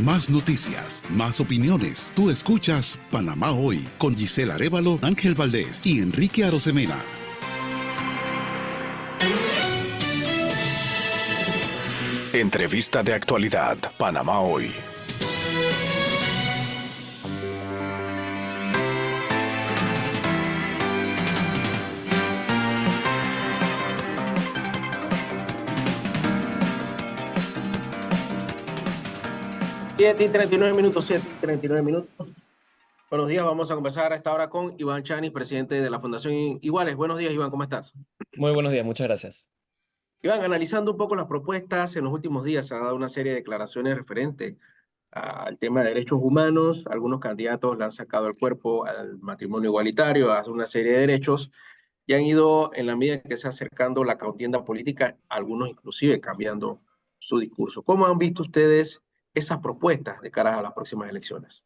Más noticias, más opiniones. Tú escuchas Panamá Hoy con Gisela Arévalo, Ángel Valdés y Enrique Arosemena. Entrevista de actualidad, Panamá Hoy. Siete y 39 minutos, 7:39. Buenos días, vamos a conversar a esta hora con Iván Chanis, presidente de la Fundación Iguales. Buenos días, Iván, ¿cómo estás? Muy buenos días, muchas gracias. Iván, analizando un poco las propuestas, en los últimos días se han dado una serie de declaraciones referentes al tema de derechos humanos. Algunos candidatos le han sacado el cuerpo al matrimonio igualitario, a una serie de derechos, y han ido, en la medida en que se acercando la contienda política, algunos inclusive cambiando su discurso. ¿Cómo han visto ustedes esas propuestas de cara a las próximas elecciones?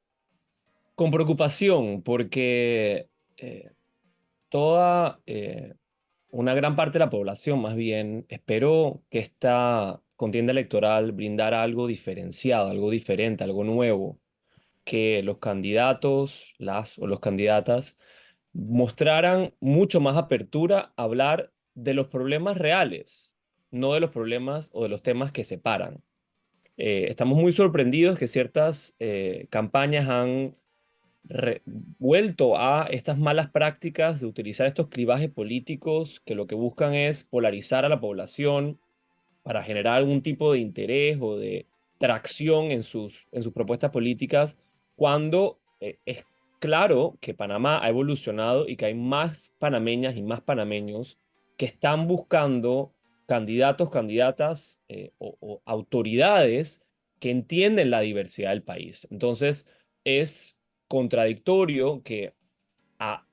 Con preocupación, porque toda una gran parte de la población, más bien, esperó que esta contienda electoral brindara algo diferenciado, algo diferente, algo nuevo, que los candidatos, las o los candidatas, mostraran mucho más apertura a hablar de los problemas reales, no de los problemas o de los temas que separan. Estamos muy sorprendidos que ciertas campañas han vuelto a estas malas prácticas de utilizar estos clivajes políticos que lo que buscan es polarizar a la población para generar algún tipo de interés o de tracción en sus propuestas políticas, cuando es claro que Panamá ha evolucionado y que hay más panameñas y más panameños que están buscando candidatos, candidatas o autoridades que entienden la diversidad del país. Entonces, es contradictorio que a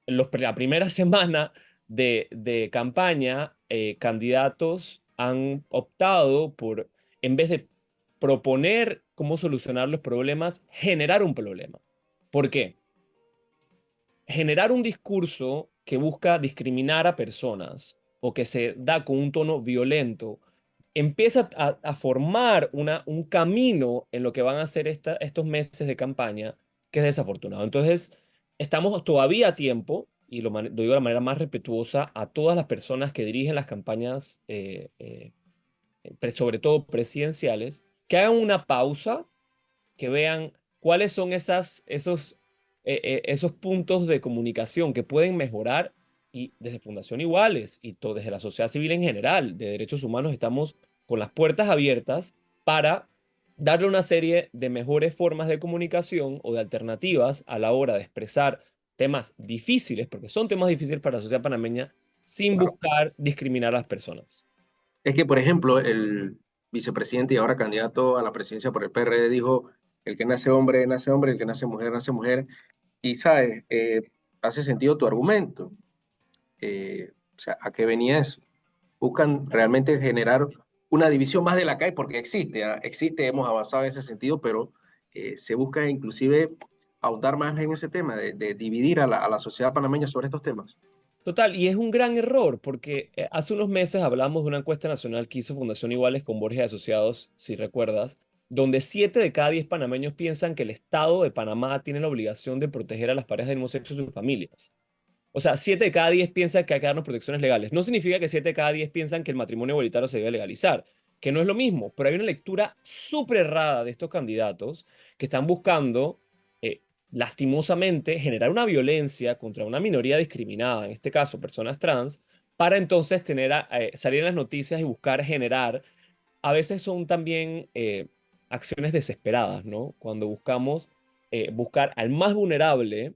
la primera semana de campaña, candidatos han optado por, en vez de proponer cómo solucionar los problemas, generar un problema. ¿Por qué? Generar un discurso que busca discriminar a personas o que se da con un tono violento empieza a formar un camino en lo que van a ser estos meses de campaña que es desafortunado. Entonces, estamos todavía a tiempo, y lo digo de la manera más respetuosa, a todas las personas que dirigen las campañas, sobre todo presidenciales, que hagan una pausa, que vean cuáles son esos puntos de comunicación que pueden mejorar, y desde Fundación Iguales y desde la sociedad civil en general de derechos humanos estamos con las puertas abiertas para darle una serie de mejores formas de comunicación o de alternativas a la hora de expresar temas difíciles, porque son temas difíciles para la sociedad panameña, sin Claro. buscar discriminar a las personas. Es que, por ejemplo, el vicepresidente y ahora candidato a la presidencia por el PRD dijo, el que nace hombre, el que nace mujer, nace mujer. Y, ¿sabes? Hace sentido tu argumento. O sea, ¿a qué venía eso? Buscan realmente generar una división más de la calle, porque existe, ¿ah? Existe, hemos avanzado en ese sentido, pero se busca inclusive ahondar más en ese tema, de dividir a la sociedad panameña sobre estos temas. Total, y es un gran error porque hace unos meses hablamos de una encuesta nacional que hizo Fundación Iguales con Borges y Asociados, si recuerdas, donde 7 de cada 10 panameños piensan que el Estado de Panamá tiene la obligación de proteger a las parejas del mismo sexo y sus familias. O sea, 7 de cada 10 piensan que hay que darnos protecciones legales. No significa que 7 de cada 10 piensan que el matrimonio igualitario se debe legalizar, que no es lo mismo, pero hay una lectura súper errada de estos candidatos que están buscando, lastimosamente, generar una violencia contra una minoría discriminada, en este caso personas trans, para entonces salir en las noticias y buscar generar. A veces son también acciones desesperadas, ¿no? Cuando buscamos buscar al más vulnerable,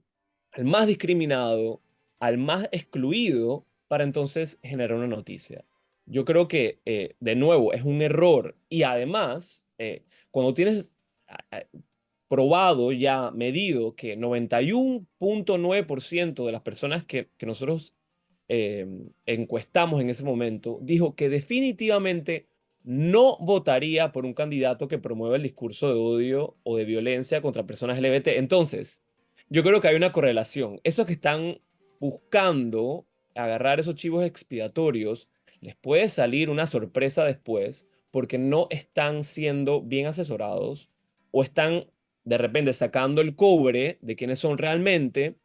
al más discriminado, al más excluido, para entonces generar una noticia. Yo creo que, de nuevo, es un error. Y además, cuando tienes probado ya, medido, que 91.9% de las personas que nosotros encuestamos en ese momento, dijo que definitivamente no votaría por un candidato que promueva el discurso de odio o de violencia contra personas LGBT. Entonces, yo creo que hay una correlación. Esos que están buscando agarrar esos chivos expiatorios, les puede salir una sorpresa después porque no están siendo bien asesorados, o están de repente sacando el cobre de quiénes son realmente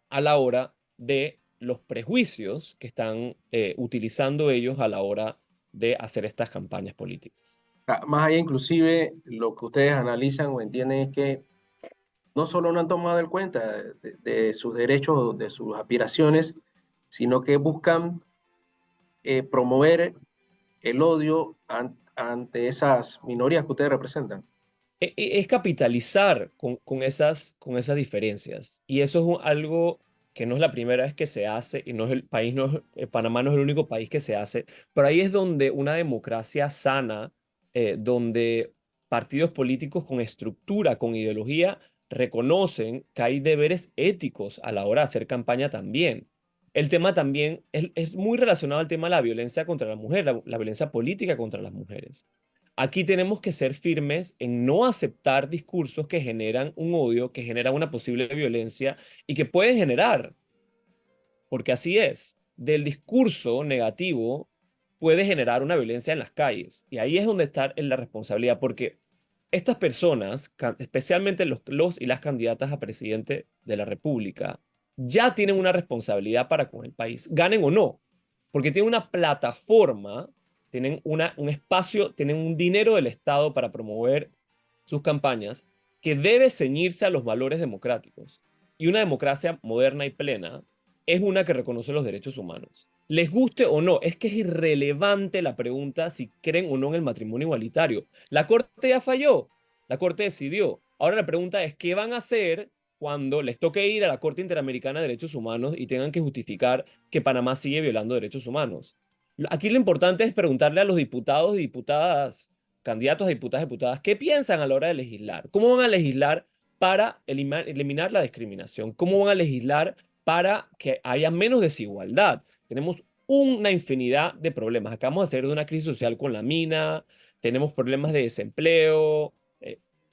a la hora de los prejuicios que están utilizando ellos a la hora de hacer estas campañas políticas. Más allá, inclusive, lo que ustedes analizan o entienden es que no solo no han tomado en cuenta de sus derechos, de sus aspiraciones, sino que buscan promover el odio ante esas minorías que ustedes representan. Es capitalizar con esas diferencias. Y eso es algo que no es la primera vez que se hace y no es el país, Panamá no es el único país que se hace, pero ahí es donde una democracia sana, donde partidos políticos con estructura, con ideología, reconocen que hay deberes éticos a la hora de hacer campaña también. El tema también es muy relacionado al tema de la violencia contra la mujer, la violencia política contra las mujeres. Aquí tenemos que ser firmes en no aceptar discursos que generan un odio, que generan una posible violencia y que pueden generar, porque así es, del discurso negativo puede generar una violencia en las calles. Y ahí es donde está la responsabilidad, porque estas personas, especialmente los y las candidatas a presidente de la República, ya tienen una responsabilidad para con el país, ganen o no, porque tienen una plataforma, tienen un espacio, tienen un dinero del Estado para promover sus campañas que debe ceñirse a los valores democráticos. Y una democracia moderna y plena es una que reconoce los derechos humanos. Les guste o no, es que es irrelevante la pregunta si creen o no en el matrimonio igualitario. La Corte ya falló, la Corte decidió. Ahora la pregunta es, ¿qué van a hacer cuando les toque ir a la Corte Interamericana de Derechos Humanos y tengan que justificar que Panamá sigue violando derechos humanos? Aquí lo importante es preguntarle a los diputados y diputadas, candidatos a diputadas y diputadas, ¿qué piensan a la hora de legislar? ¿Cómo van a legislar para eliminar la discriminación? ¿Cómo van a legislar para que haya menos desigualdad? Tenemos una infinidad de problemas. Acabamos de salir de una crisis social con la mina, tenemos problemas de desempleo,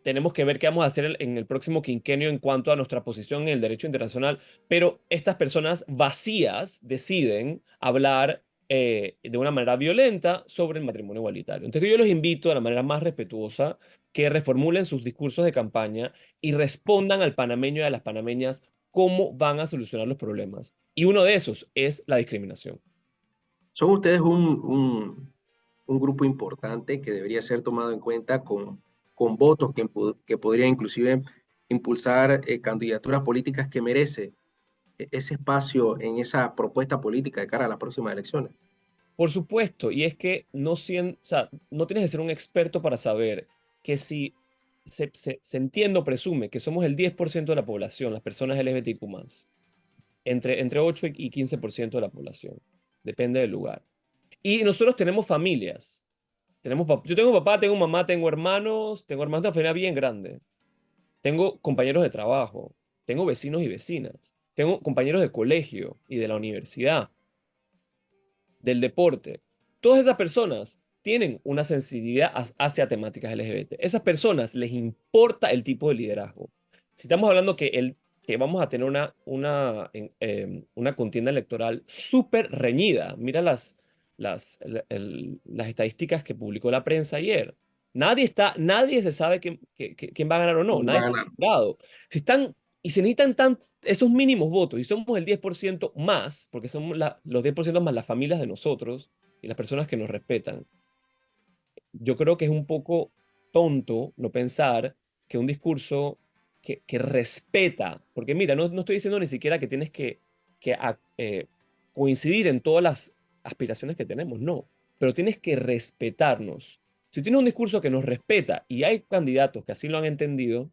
tenemos que ver qué vamos a hacer en el próximo quinquenio en cuanto a nuestra posición en el derecho internacional, pero estas personas vacías deciden hablar de una manera violenta sobre el matrimonio igualitario. Entonces yo los invito de la manera más respetuosa que reformulen sus discursos de campaña y respondan al panameño y a las panameñas cómo van a solucionar los problemas. Y uno de esos es la discriminación. Son ustedes un grupo importante que debería ser tomado en cuenta con votos que podría inclusive impulsar candidaturas políticas que merece ese espacio en esa propuesta política de cara a las próximas elecciones. Por supuesto, y es que o sea, no tienes que ser un experto para saber que si se entiende o presume que somos el 10% de la población, las personas LGBTQ+, entre 8 y 15% de la población, depende del lugar. Y nosotros tenemos familias. Yo tengo papá, tengo mamá, tengo hermanos de una familia bien grande. Tengo compañeros de trabajo, tengo vecinos y vecinas, tengo compañeros de colegio y de la universidad, del deporte. Todas esas personas tienen una sensibilidad hacia temáticas LGBT. Esas personas les importa el tipo de liderazgo. Si estamos hablando que vamos a tener una contienda electoral súper reñida, mira las estadísticas que publicó la prensa ayer. Nadie se sabe quién va a ganar o no, nadie Va a está ganar. asegurado. Y se necesitan esos mínimos votos y somos el 10% más, porque somos los 10% más las familias de nosotros y las personas que nos respetan. Yo creo que es un poco tonto no pensar que un discurso que respeta, porque mira, no estoy diciendo ni siquiera que tienes que coincidir en todas las aspiraciones que tenemos, no, pero tienes que respetarnos. Si tienes un discurso que nos respeta y hay candidatos que así lo han entendido,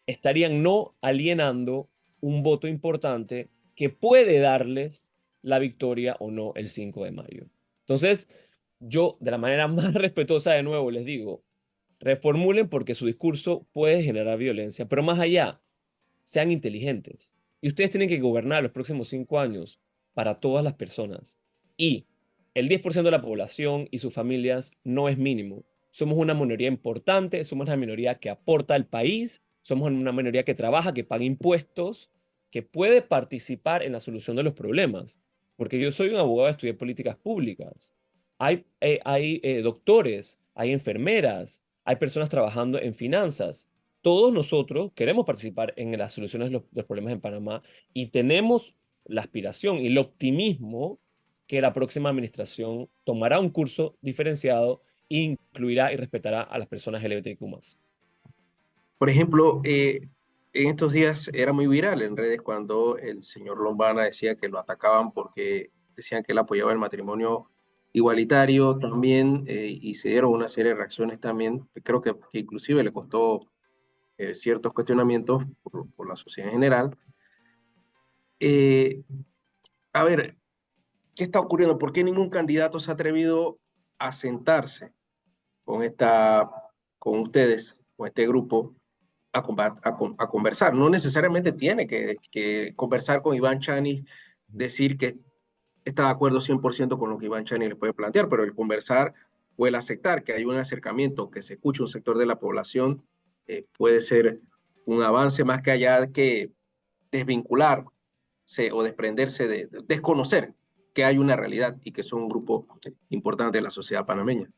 estarían no alienando un voto importante que puede darles la victoria o no el 5 de mayo. Entonces, yo de la manera más respetuosa de nuevo les digo, reformulen porque su discurso puede generar violencia, pero más allá, sean inteligentes. Y ustedes tienen que gobernar los próximos 5 años para todas las personas. Y el 10% de la población y sus familias no es mínimo. Somos una minoría importante, somos una minoría que aporta al país, somos una minoría que trabaja, que paga impuestos, que puede participar en la solución de los problemas. Porque yo soy un abogado, estudié políticas públicas. Hay doctores, hay enfermeras, hay personas trabajando en finanzas. Todos nosotros queremos participar en las soluciones de los problemas en Panamá y tenemos la aspiración y el optimismo que la próxima administración tomará un curso diferenciado e incluirá y respetará a las personas LGBTQ+. Por ejemplo, en estos días era muy viral en redes cuando el señor Lombana decía que lo atacaban porque decían que él apoyaba el matrimonio igualitario también, y se dieron una serie de reacciones también. Creo que inclusive le costó ciertos cuestionamientos por la sociedad en general. Eh, a ver, ¿qué está ocurriendo? ¿Por qué ningún candidato se ha atrevido a sentarse con con ustedes, con este grupo, a conversar? No necesariamente tiene que conversar con Iván Chani, decir que está de acuerdo 100% con lo que Iván Chani le puede plantear, pero el conversar o el aceptar que hay un acercamiento, que se escuche un sector de la población, puede ser un avance más que allá de que desvincularse o desprenderse de desconocer que hay una realidad y que son un grupo importante de la sociedad panameña.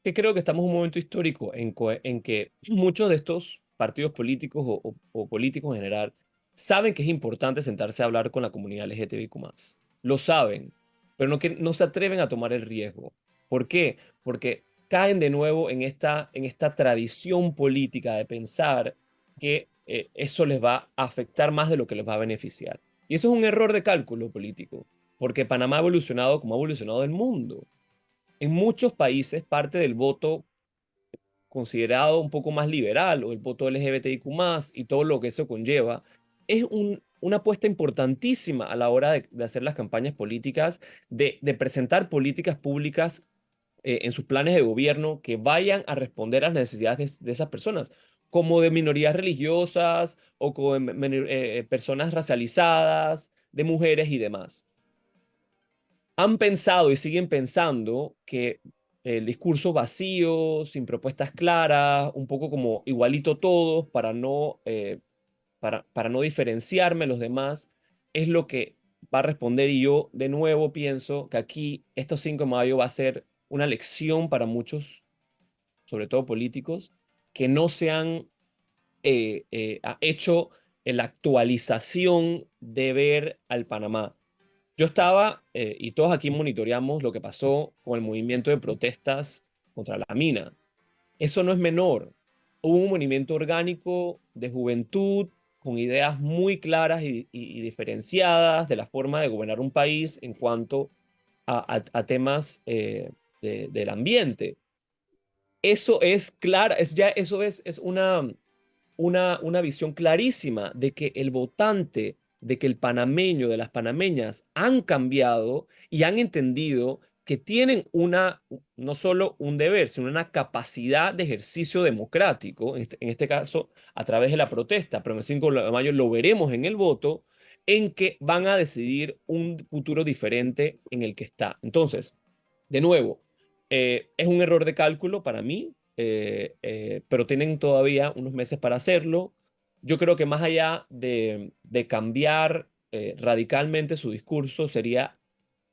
Que creo que estamos en un momento histórico en que muchos de estos partidos políticos o políticos en general saben que es importante sentarse a hablar con la comunidad LGTBIQ+. Lo saben, pero no se atreven a tomar el riesgo. ¿Por qué? Porque caen de nuevo en esta tradición política de pensar que eso les va a afectar más de lo que les va a beneficiar. Y eso es un error de cálculo político, porque Panamá ha evolucionado como ha evolucionado el mundo. En muchos países, parte del voto considerado un poco más liberal o el voto LGBTIQ+, y todo lo que eso conlleva, es una apuesta importantísima a la hora de hacer las campañas políticas, de presentar políticas públicas en sus planes de gobierno que vayan a responder a las necesidades de esas personas, como de minorías religiosas o como de personas racializadas, de mujeres y demás. Han pensado y siguen pensando que el discurso vacío, sin propuestas claras, un poco como igualito todos para no diferenciarme de los demás, es lo que va a responder. Y yo de nuevo pienso que aquí estos 5 de mayo va a ser una lección para muchos, sobre todo políticos, que no se han hecho la actualización de ver al Panamá. Yo estaba, y todos aquí monitoreamos lo que pasó con el movimiento de protestas contra la mina. Eso no es menor. Hubo un movimiento orgánico de juventud con ideas muy claras y diferenciadas de la forma de gobernar un país en cuanto a temas del ambiente. Eso es claro, es una visión clarísima de que el votante, de que el panameño, de las panameñas han cambiado y han entendido que tienen no solo un deber, sino una capacidad de ejercicio democrático, en este caso a través de la protesta, pero en el 5 de mayo lo veremos en el voto, en que van a decidir un futuro diferente en el que está. Entonces, de nuevo, es un error de cálculo para mí, pero tienen todavía unos meses para hacerlo. Yo creo que más allá de cambiar radicalmente su discurso, sería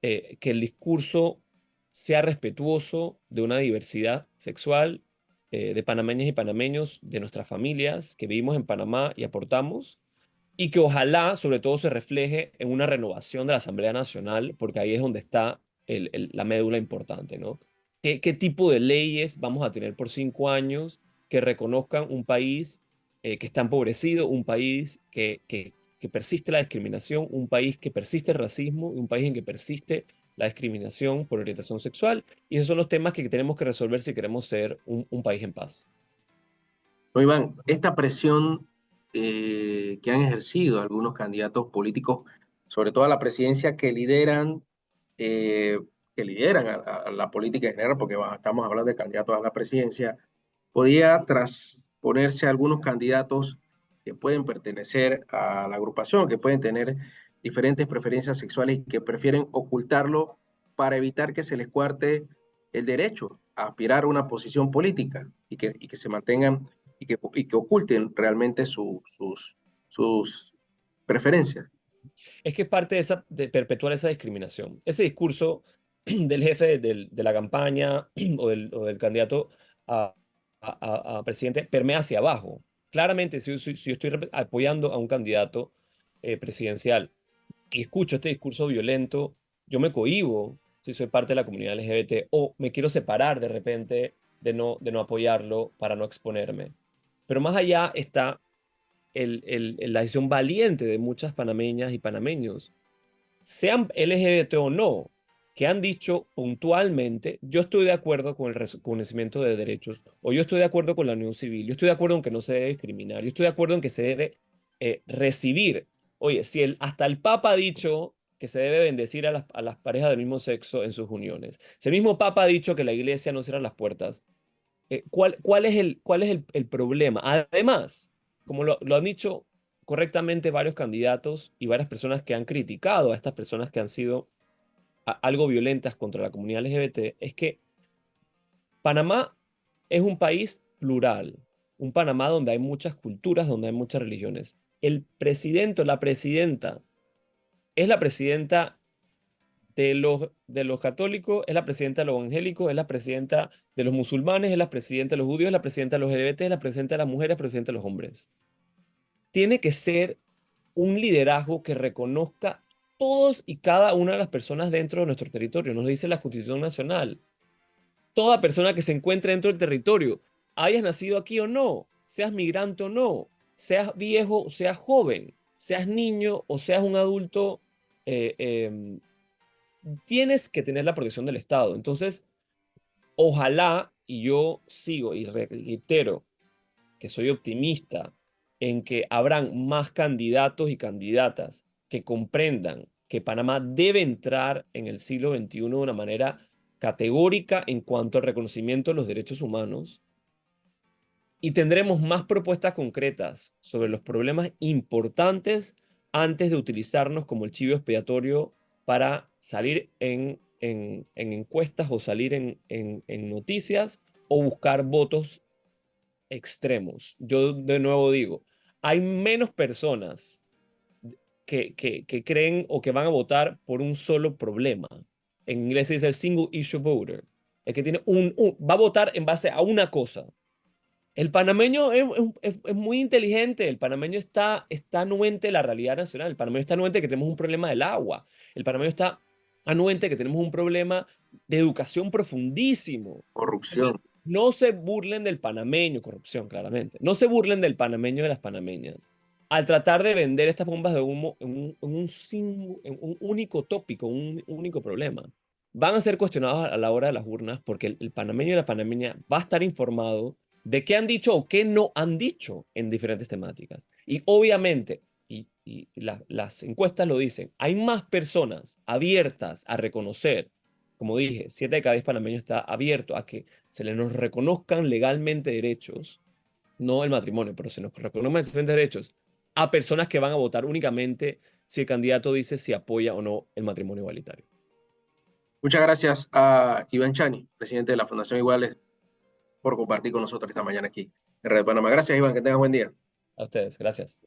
que el discurso sea respetuoso de una diversidad sexual de panameñas y panameños, de nuestras familias que vivimos en Panamá y aportamos, y que ojalá sobre todo se refleje en una renovación de la Asamblea Nacional, porque ahí es donde está la médula importante, ¿no? ¿Qué tipo de leyes vamos a tener por 5 años que reconozcan un país que está empobrecido, un país que persiste la discriminación, un país que persiste el racismo, un país en que persiste la discriminación por orientación sexual? Y esos son los temas que tenemos que resolver si queremos ser un país en paz. No, Iván, esta presión que han ejercido algunos candidatos políticos, sobre todo a la presidencia, eh, que lideran a la política en general, porque estamos hablando de candidatos a la presidencia, podía transponerse a algunos candidatos que pueden pertenecer a la agrupación, que pueden tener diferentes preferencias sexuales y que prefieren ocultarlo para evitar que se les cuarte el derecho a aspirar a una posición política y que se mantengan y que oculten realmente sus preferencias. Es que es parte de perpetuar esa discriminación. Ese discurso del jefe de la campaña o del candidato a, a presidente permea hacia abajo. Claramente, si yo estoy apoyando a un candidato presidencial y escucho este discurso violento, yo me cohíbo si soy parte de la comunidad LGBT o me quiero separar de repente de no apoyarlo para no exponerme. Pero más allá está la decisión valiente de muchas panameñas y panameños, sean LGBT o no, que han dicho puntualmente, yo estoy de acuerdo con el reconocimiento de derechos, o yo estoy de acuerdo con la unión civil, yo estoy de acuerdo en que no se debe discriminar, yo estoy de acuerdo en que se debe recibir. Oye, si hasta el Papa ha dicho que se debe bendecir a las parejas del mismo sexo en sus uniones, si el mismo Papa ha dicho que la iglesia no cierra las puertas, ¿cuál es el problema? Además, como lo han dicho correctamente varios candidatos y varias personas que han criticado a estas personas que han sido algo violentas contra la comunidad LGBT, es que Panamá es un país plural, un Panamá donde hay muchas culturas, donde hay muchas religiones. El presidente o la presidenta es la presidenta de los católicos, es la presidenta de los evangélicos, es la presidenta de los musulmanes, es la presidenta de los judíos, es la presidenta de los LGBT, es la presidenta de las mujeres, es la presidenta de los hombres. Tiene que ser un liderazgo que reconozca todos y cada una de las personas dentro de nuestro territorio. Nos dice la Constitución Nacional. Toda persona que se encuentre dentro del territorio, hayas nacido aquí o no, seas migrante o no, seas viejo o seas joven, seas niño o seas un adulto, eh, em, tienes que tener la protección del Estado. Entonces, ojalá, y yo sigo y reitero que soy optimista en que habrán más candidatos y candidatas que comprendan que Panamá debe entrar en el siglo XXI de una manera categórica en cuanto al reconocimiento de los derechos humanos y tendremos más propuestas concretas sobre los problemas importantes antes de utilizarnos como el chivo expiatorio para salir en encuestas o salir en noticias o buscar votos extremos. Yo de nuevo digo, hay menos personas que creen o que van a votar por un solo problema. En inglés se dice el single issue voter. El que tiene va a votar en base a una cosa. El panameño es muy inteligente, el panameño está anuente de la realidad nacional, el panameño está anuente de que tenemos un problema del agua, el panameño está anuente de que tenemos un problema de educación profundísimo. Entonces, Corrupción. no se burlen del panameño, corrupción claramente, no se burlen del panameño y de las panameñas al tratar de vender estas bombas de humo en un único tópico, un único problema. Van a ser cuestionados a la hora de las urnas porque el panameño y la panameña va a estar informado de qué han dicho o qué no han dicho en diferentes temáticas. Y obviamente, y las encuestas lo dicen, hay más personas abiertas a reconocer, como dije, 7 de cada 10 panameños está abierto a que se les nos reconozcan legalmente derechos, no el matrimonio, pero se nos reconozcan derechos a personas que van a votar únicamente si el candidato dice si apoya o no el matrimonio igualitario. Muchas gracias a Iván Chani, presidente de la Fundación Iguales, por compartir con nosotros esta mañana aquí en Radio Panamá. Gracias, Iván, que tengas buen día. A ustedes, gracias.